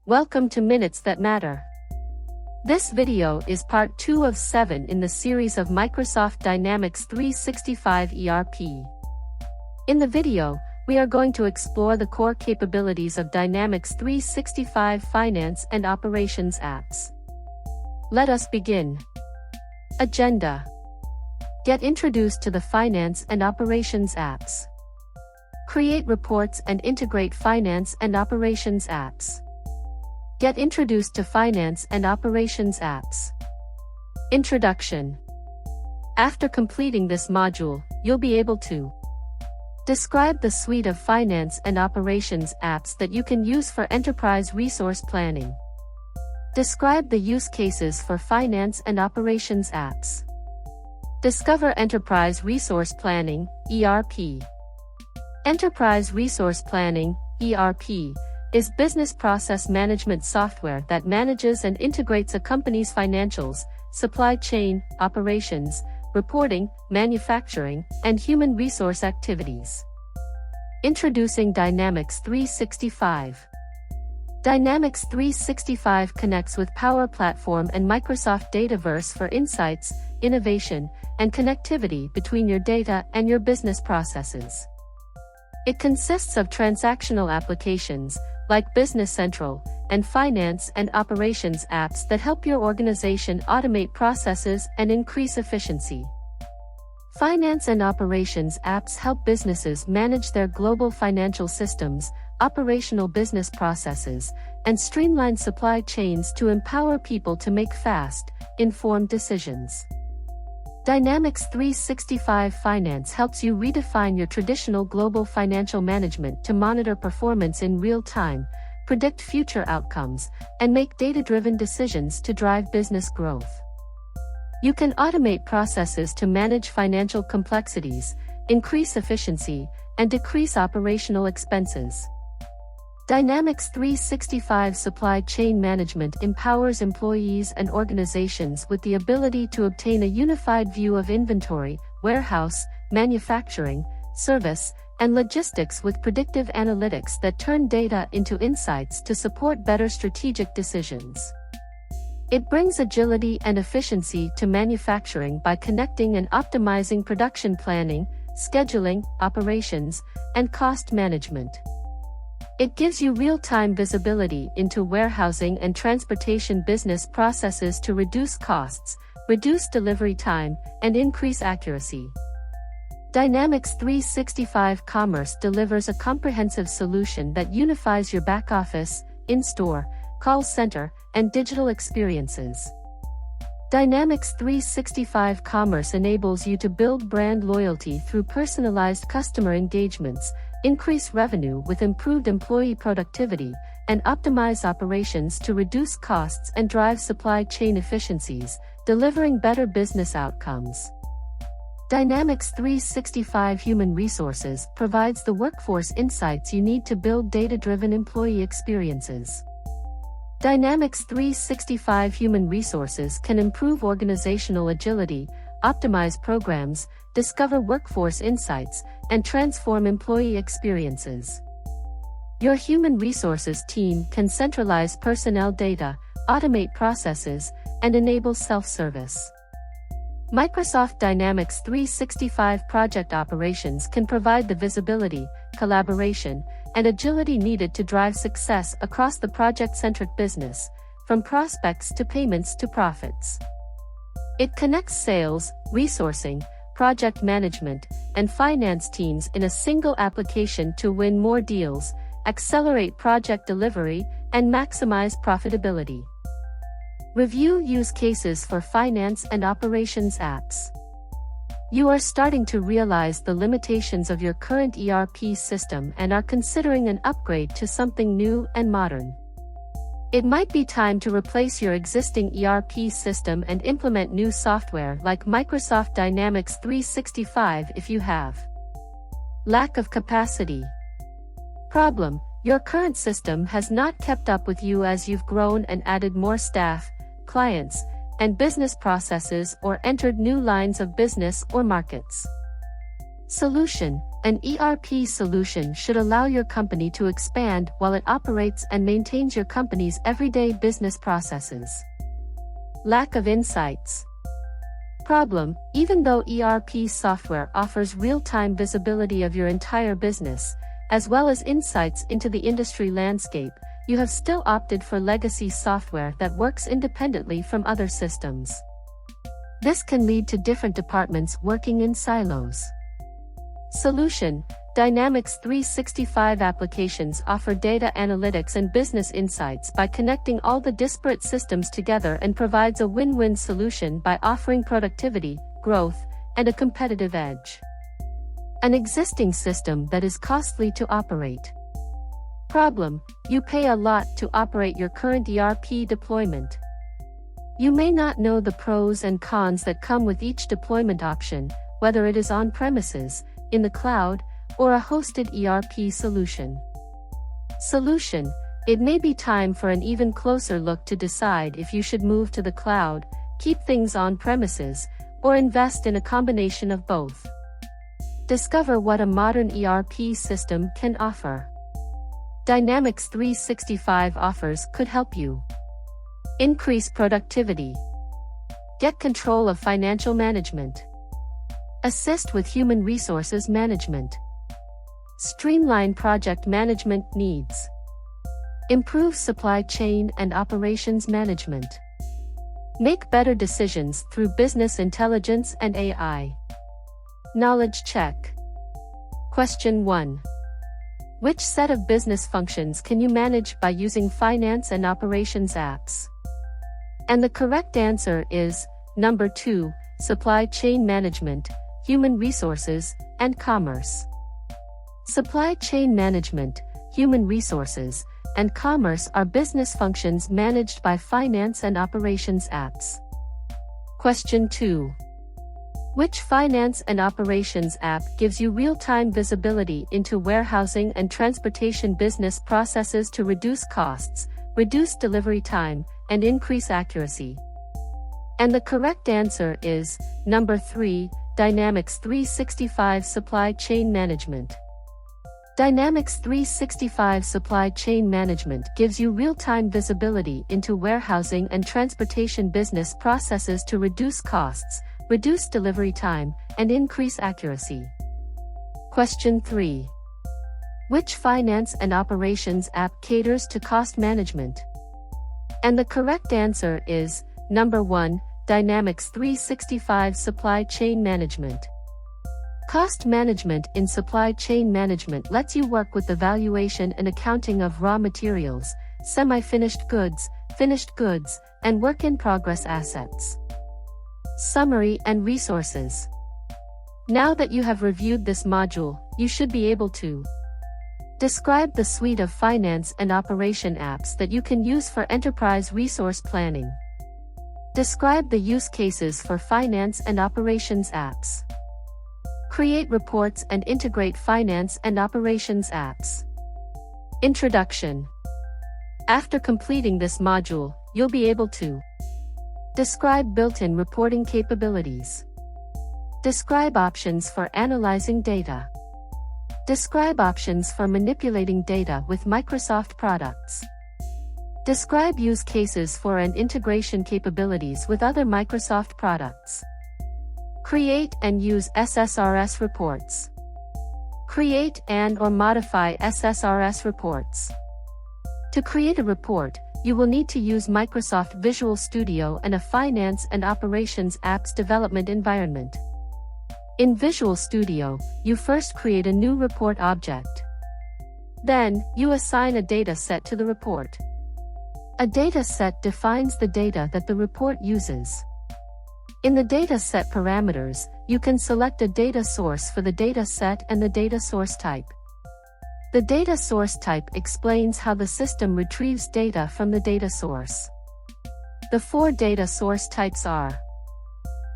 Welcome to Minutes That Matter. This video is part 2 of 7 in the series of Microsoft Dynamics 365 ERP. In the video, we are going to explore the core capabilities of Dynamics 365 Finance and Operations apps. Let us begin. Agenda. Get introduced to the Finance and Operations apps. Create reports and integrate Finance and Operations apps. Get introduced to Finance and Operations apps. Introduction. After completing this module, you'll be able to describe the suite of Finance and Operations apps that you can use for enterprise resource planning. Describe the use cases for Finance and Operations apps. Discover Enterprise Resource Planning, ERP. Enterprise Resource Planning, ERP, is business process management software that manages and integrates a company's financials, supply chain, operations, reporting, manufacturing, and human resource activities. Introducing Dynamics 365. Dynamics 365 connects with Power Platform and Microsoft Dataverse for insights, innovation, and connectivity between your data and your business processes. It consists of transactional applications, like Business Central, and Finance and Operations apps that help your organization automate processes and increase efficiency. Finance and Operations apps help businesses manage their global financial systems, operational business processes, and streamline supply chains to empower people to make fast, informed decisions. Dynamics 365 Finance helps you redefine your traditional global financial management to monitor performance in real time, predict future outcomes, and make data-driven decisions to drive business growth. You can automate processes to manage financial complexities, increase efficiency, and decrease operational expenses. Dynamics 365 Supply Chain Management empowers employees and organizations with the ability to obtain a unified view of inventory, warehouse, manufacturing, service, and logistics with predictive analytics that turn data into insights to support better strategic decisions. It brings agility and efficiency to manufacturing by connecting and optimizing production planning, scheduling, operations, and cost management. It gives you real-time visibility into warehousing and transportation business processes to reduce costs, reduce delivery time, and increase accuracy. Dynamics 365 Commerce delivers a comprehensive solution that unifies your back office, in-store, call center, and digital experiences. Dynamics 365 Commerce enables you to build brand loyalty through personalized customer engagements, increase revenue with improved employee productivity, and optimize operations to reduce costs and drive supply chain efficiencies, delivering better business outcomes. Dynamics 365 Human Resources provides the workforce insights you need to build data-driven employee experiences. Dynamics 365 Human Resources can improve organizational agility, optimize programs, discover workforce insights, and transform employee experiences. Your human resources team can centralize personnel data, automate processes, and enable self-service. Microsoft Dynamics 365 Project Operations can provide the visibility, collaboration, and agility needed to drive success across the project-centric business, from prospects to payments to profits. It connects sales, resourcing, project management, and finance teams in a single application to win more deals, accelerate project delivery, and maximize profitability. Review use cases for Finance and Operations apps. You are starting to realize the limitations of your current ERP system and are considering an upgrade to something new and modern. It might be time to replace your existing ERP system and implement new software like Microsoft Dynamics 365 if you have lack of capacity. Problem: your current system has not kept up with you as you've grown and added more staff, clients, and business processes or entered new lines of business or markets. Solution: An ERP solution should allow your company to expand while it operates and maintains your company's everyday business processes. Lack of insights. Problem: even though ERP software offers real-time visibility of your entire business, as well as insights into the industry landscape, you have still opted for legacy software that works independently from other systems. This can lead to different departments working in silos. Solution: Dynamics 365 applications offer data analytics and business insights by connecting all the disparate systems together and provides a win-win solution by offering productivity, growth, and a competitive edge. An existing system that is costly to operate. Problem: you pay a lot to operate your current ERP deployment. You may not know the pros and cons that come with each deployment option, whether it is on-premises, in the cloud, or a hosted ERP solution. Solution: it may be time for an even closer look to decide if you should move to the cloud, keep things on premises, or invest in a combination of both. Discover what a modern ERP system can offer. Dynamics 365 offers could help you. Increase productivity. Get control of financial management. Assist with human resources management. Streamline project management needs. Improve supply chain and operations management. Make better decisions through business intelligence and AI. Knowledge check. Question 1. Which set of business functions can you manage by using finance and operations apps? And the correct answer is number 2, supply chain management, human resources, and commerce. Supply chain management, human resources, and commerce are business functions managed by finance and operations apps. Question 2. Which finance and operations app gives you real-time visibility into warehousing and transportation business processes to reduce costs, reduce delivery time, and increase accuracy? And the correct answer is number 3, Dynamics 365 Supply Chain Management. Dynamics 365 Supply Chain Management gives you real-time visibility into warehousing and transportation business processes to reduce costs, reduce delivery time, and increase accuracy. Question 3. Which finance and operations app caters to cost management? And the correct answer is number 1, Dynamics 365 Supply Chain Management. Cost management in supply chain management lets you work with the valuation and accounting of raw materials, semi-finished goods, finished goods, and work-in-progress assets. Summary and resources. Now that you have reviewed this module, you should be able to describe the suite of finance and operation apps that you can use for enterprise resource planning. Describe the use cases for finance and operations apps. Create reports and integrate finance and operations apps. Introduction. After completing this module, you'll be able to describe built-in reporting capabilities. Describe options for analyzing data. Describe options for manipulating data with Microsoft products. Describe use cases for and integration capabilities with other Microsoft products. Create and use SSRS reports. Create and/or modify SSRS reports. To create a report, you will need to use Microsoft Visual Studio and a finance and operations apps development environment. In Visual Studio, you first create a new report object. Then, you assign a data set to the report. A data set defines the data that the report uses. In the data set parameters, you can select a data source for the data set and the data source type. The data source type explains how the system retrieves data from the data source. The 4 data source types are: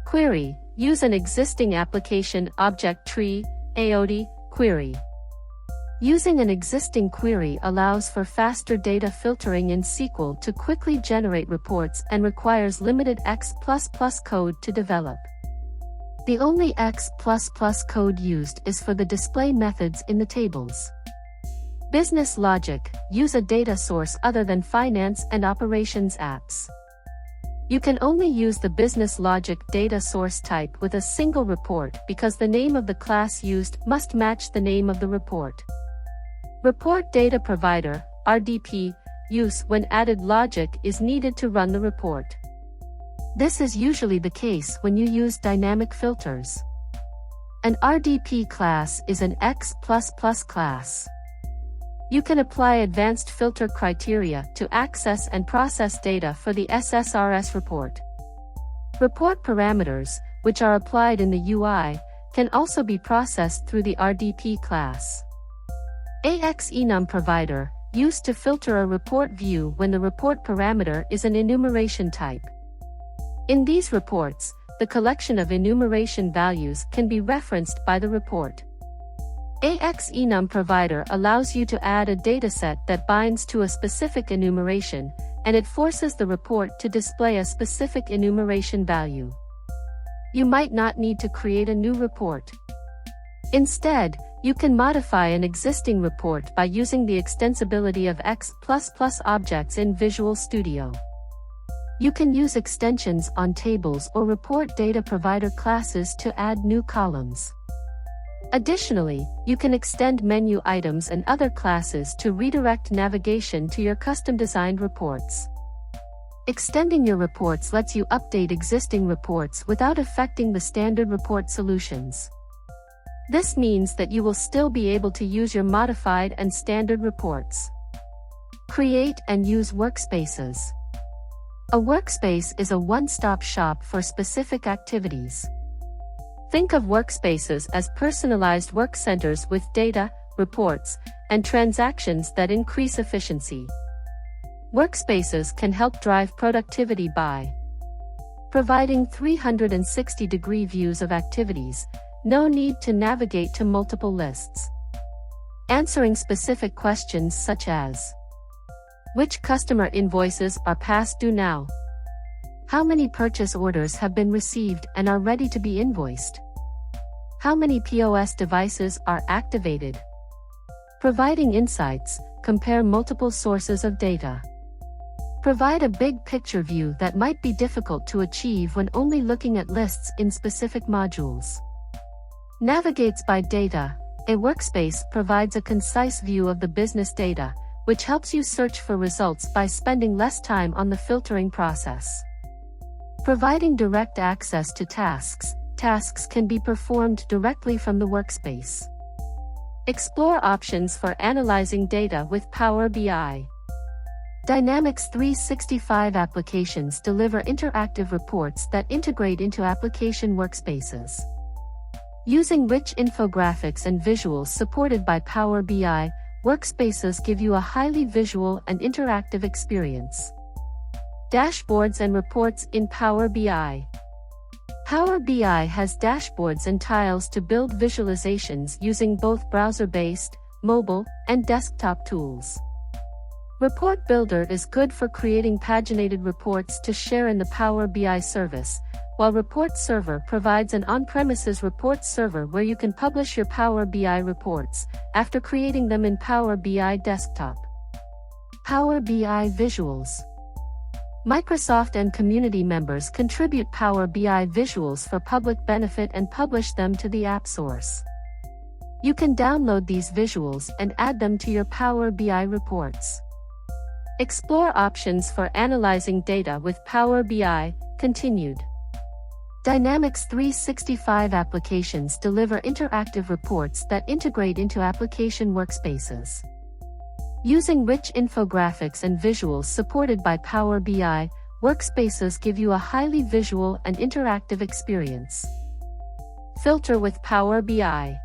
query, use an existing application object tree, AOD, query. Using an existing query allows for faster data filtering in SQL to quickly generate reports and requires limited X++ code to develop. The only X++ code used is for the display methods in the tables. Business logic: use a data source other than finance and operations apps. You can only use the business logic data source type with a single report because the name of the class used must match the name of the report. Report data provider (RDP) use when added logic is needed to run the report. This is usually the case when you use dynamic filters. An RDP class is an X++ class. You can apply advanced filter criteria to access and process data for the SSRS report. Report parameters, which are applied in the UI, can also be processed through the RDP class. AXEnum provider, used to filter a report view when the report parameter is an enumeration type. In these reports, the collection of enumeration values can be referenced by the report. AXEnum provider allows you to add a dataset that binds to a specific enumeration, and it forces the report to display a specific enumeration value. You might not need to create a new report. Instead, you can modify an existing report by using the extensibility of X++ objects in Visual Studio. You can use extensions on tables or report data provider classes to add new columns. Additionally, you can extend menu items and other classes to redirect navigation to your custom-designed reports. Extending your reports lets you update existing reports without affecting the standard report solutions. This means that you will still be able to use your modified and standard reports. Create and use workspaces. A workspace is a one-stop shop for specific activities. Think of workspaces as personalized work centers with data, reports, and transactions that increase efficiency. Workspaces can help drive productivity by providing 360-degree views of activities, no need to navigate to multiple lists. Answering specific questions such as: which customer invoices are past due now? How many purchase orders have been received and are ready to be invoiced? How many POS devices are activated? Providing insights, compare multiple sources of data. Provide a big picture view that might be difficult to achieve when only looking at lists in specific modules. Navigates by data. A workspace provides a concise view of the business data, which helps you search for results by spending less time on the filtering process. Providing direct access to tasks. Tasks can be performed directly from the workspace. Explore options for analyzing data with Power BI. Dynamics 365 applications deliver interactive reports that integrate into application workspaces. Using rich infographics and visuals supported by Power BI, workspaces give you a highly visual and interactive experience. Dashboards and reports in Power BI. Power BI has dashboards and tiles to build visualizations using both browser-based, mobile, and desktop tools. Report Builder is good for creating paginated reports to share in the Power BI service, while Report Server provides an on-premises report server where you can publish your Power BI reports after creating them in Power BI Desktop. Power BI Visuals. Microsoft and community members contribute Power BI visuals for public benefit and publish them to the app source. You can download these visuals and add them to your Power BI reports. Explore options for analyzing data with Power BI, continued. Dynamics 365 applications deliver interactive reports that integrate into application workspaces. Using rich infographics and visuals supported by Power BI, workspaces give you a highly visual and interactive experience. Filter with Power BI.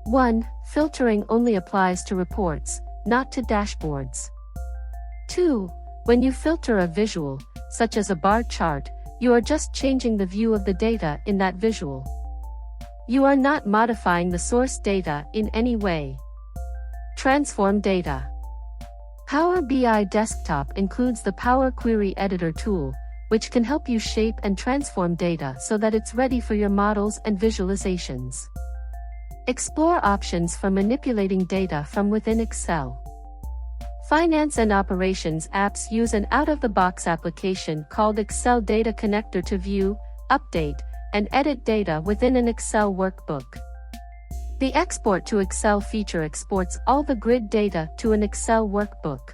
1. Filtering only applies to reports, not to dashboards. 2. When you filter a visual, such as a bar chart, you are just changing the view of the data in that visual. You are not modifying the source data in any way. Transform data. Power BI Desktop includes the Power Query Editor tool, which can help you shape and transform data so that it's ready for your models and visualizations. Explore options for manipulating data from within Excel. Finance and operations apps use an out-of-the-box application called Excel Data Connector to view, update, and edit data within an Excel workbook. The Export to Excel feature exports all the grid data to an Excel workbook.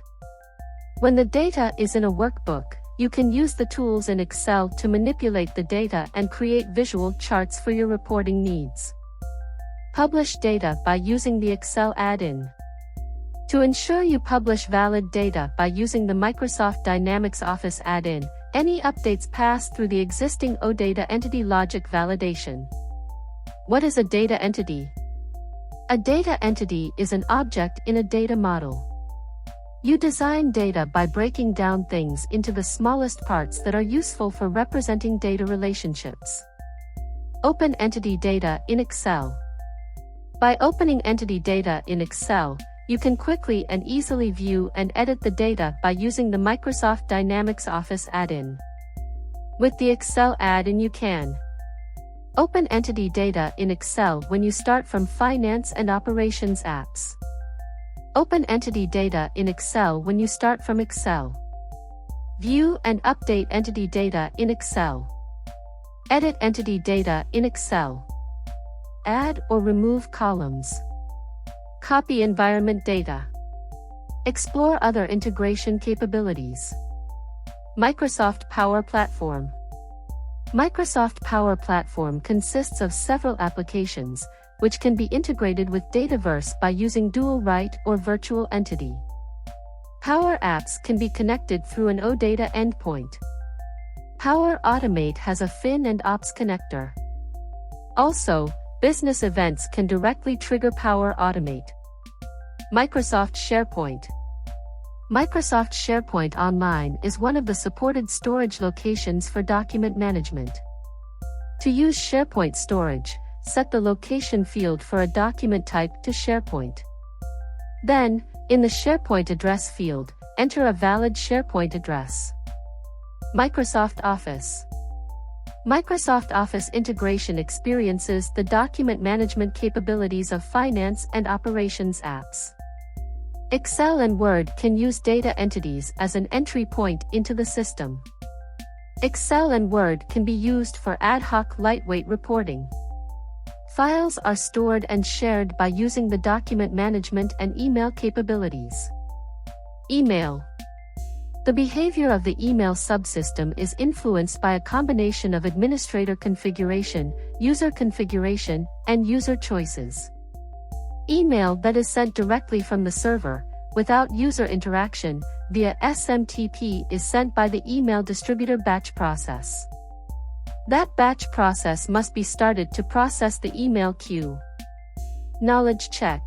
When the data is in a workbook, you can use the tools in Excel to manipulate the data and create visual charts for your reporting needs. Publish data by using the Excel add-in. To ensure you publish valid data by using the Microsoft Dynamics Office add-in, any updates pass through the existing OData entity logic validation. What is a data entity? A data entity is an object in a data model. You design data by breaking down things into the smallest parts that are useful for representing data relationships. Open entity data in Excel. By opening entity data in Excel, you can quickly and easily view and edit the data by using the Microsoft Dynamics Office add-in. With the Excel add-in you can open entity data in Excel when you start from Finance and Operations apps. Open entity data in Excel when you start from Excel. View and update entity data in Excel. Edit entity data in Excel. Add or remove columns. Copy environment data. Explore other integration capabilities. Microsoft Power Platform. Microsoft Power Platform consists of several applications, which can be integrated with Dataverse by using dual write or virtual entity. Power Apps can be connected through an OData endpoint. Power Automate has a Fin and Ops connector. Also, business events can directly trigger Power Automate. Microsoft SharePoint. Microsoft SharePoint Online is one of the supported storage locations for document management. To use SharePoint storage, set the location field for a document type to SharePoint. Then, in the SharePoint address field, enter a valid SharePoint address. Microsoft Office. Microsoft Office integration experiences the document management capabilities of finance and operations apps. Excel and Word can use data entities as an entry point into the system. Excel and Word can be used for ad hoc lightweight reporting. Files are stored and shared by using the document management and email capabilities. Email. The behavior of the email subsystem is influenced by a combination of administrator configuration, user configuration, and user choices. Email that is sent directly from the server, without user interaction, via SMTP is sent by the email distributor batch process. That batch process must be started to process the email queue. Knowledge check.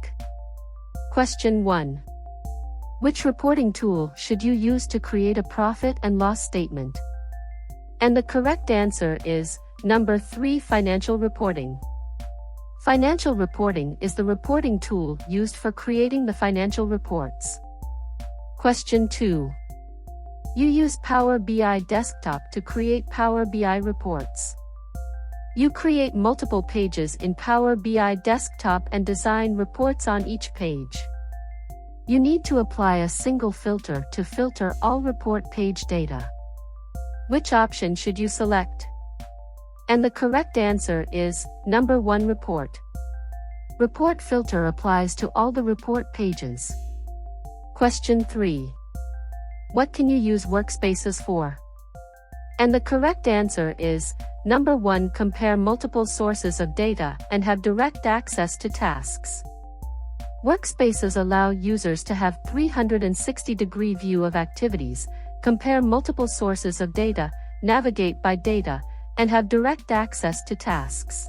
Question 1. Which reporting tool should you use to create a profit and loss statement? And the correct answer is number 3, financial reporting. Financial reporting is the reporting tool used for creating the financial reports. Question 2. You use Power BI Desktop to create Power BI reports. You create multiple pages in Power BI Desktop and design reports on each page. You need to apply a single filter to filter all report page data. Which option should you select? And the correct answer is number 1, report. Report filter applies to all the report pages. Question 3. What can you use workspaces for? And the correct answer is number 1, compare multiple sources of data and have direct access to tasks. Workspaces allow users to have 360-degree view of activities, compare multiple sources of data, navigate by data, and have direct access to tasks.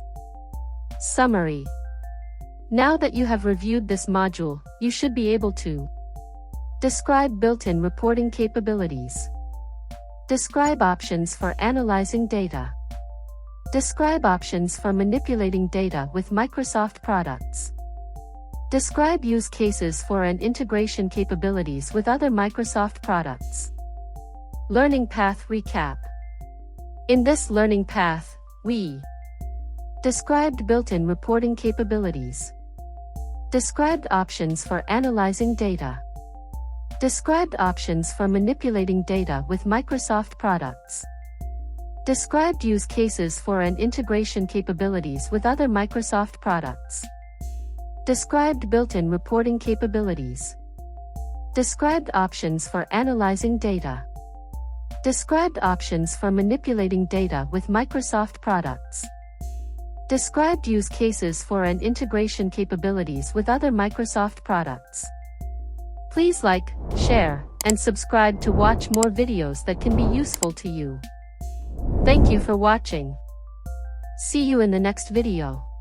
Summary. Now that you have reviewed this module, you should be able to describe built-in reporting capabilities. Describe options for analyzing data. Describe options for manipulating data with Microsoft products. Describe use cases for and integration capabilities with other Microsoft products. Learning path recap. In this learning path, we described built-in reporting capabilities, described options for analyzing data, described options for manipulating data with Microsoft products, described use cases for and integration capabilities with other Microsoft products, described built-in reporting capabilities, described options for analyzing data, described options for manipulating data with Microsoft products, described use cases for and integration capabilities with other Microsoft products. Please like, share, and subscribe to watch more videos that can be useful to you. Thank you for watching. See you in the next video.